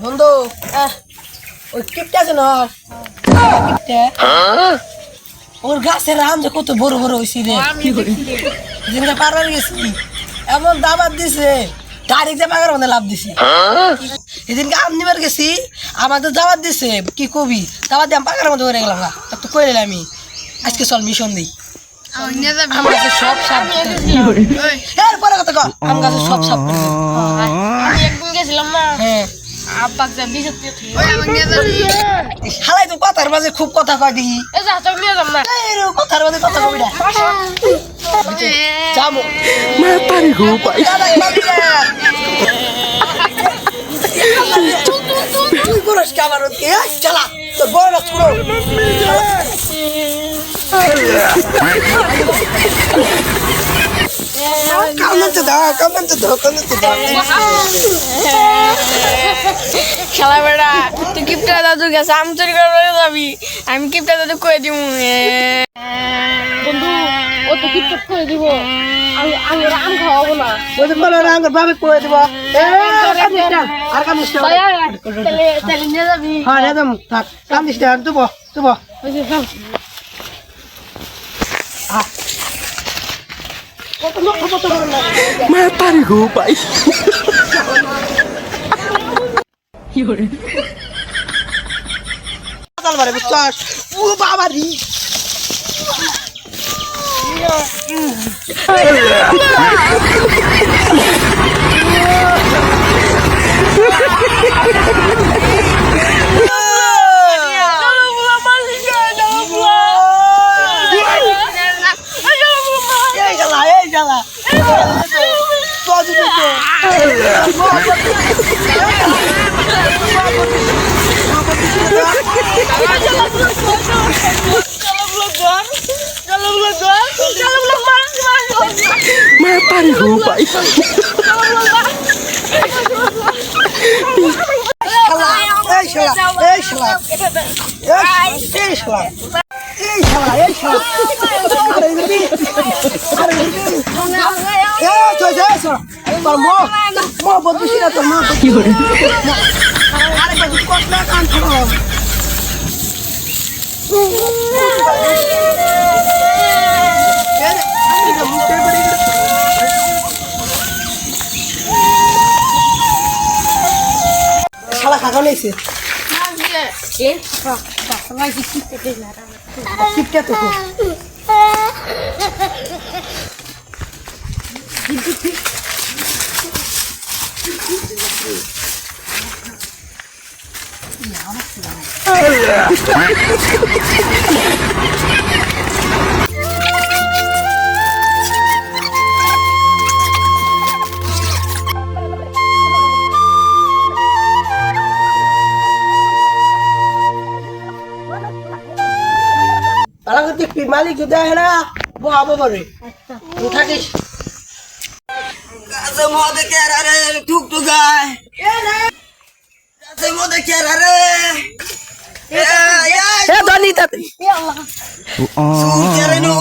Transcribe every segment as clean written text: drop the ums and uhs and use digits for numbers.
বন্ধু ওই কিপটা আছে না ওর গাছের আম যে কত বড় বড় হয়েছি রে যেদিনকে পারবার গেছি এমন দাবাত দিছে গাড়িতে পাকার মধ্যে লাভ দিছি এদিনকে আম নিবার গেছি আমাদের দাবাত দিছে কি কবি দাবাত দিয়ে আম পাকার মধ্যে করে গেলাম একটু কই নিলাম আমি আজকে চল মিশন দিই আম গাছে সব সাপ এরপরে কথা কর আম গাছে সব সাপ আমি একদিন গেছিলাম না হ্যাঁ আব্বাক যা দিছে হালাই তো কথার মাঝে খুব কথা কয় দিই এই যা চল নিয়ে যাম না কথার মাঝে কথা কবি না যাবো Matari ko pa. তুই বলস কি আমার চালা তোর বড় না ছোড়ো কামতে দাও খেলা বেড়া তুই কিপটা দাদুর কাছে আম চুরি করে যাবি আমি কিপটা দাদু কয়ে দিব বন্ধু ও তো কিপটা করে দিব আমি আম খাওয়াবো না ওই যে বলো না আমার বাবা কই দেব আর কাম নিস তাহলে নিয়ে যাবি হ্যাঁ একদম থাক কাম নিস তুই Matari ko pa. চল বারে বিশ্বাস ও বাবা রি Matari ko pa. শালা খাওয়া নিয়েছে কিপটা তো মালিক যদি আসে না বহাবো পারে তুই থাকিস গাছে মদে কেরা রে টুকটুকায় গাছে মদে কেরা রে ধনী তাতে কেরে নো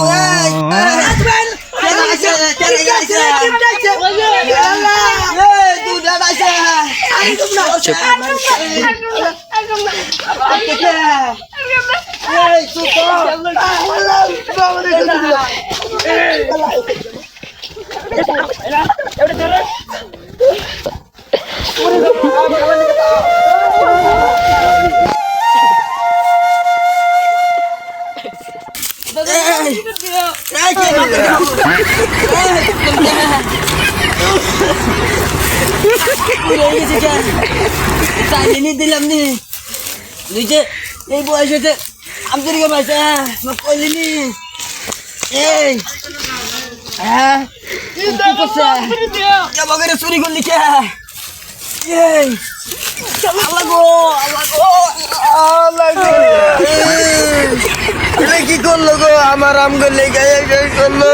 দিলাম নি নিজে এই বয়সে আমি তোর পাইছে কইলি এই হ্যাঁ বগেরে চুরি করলি কে এই আল্লাহ গো কি করলো গো আমার আম করলে গায়ে করলো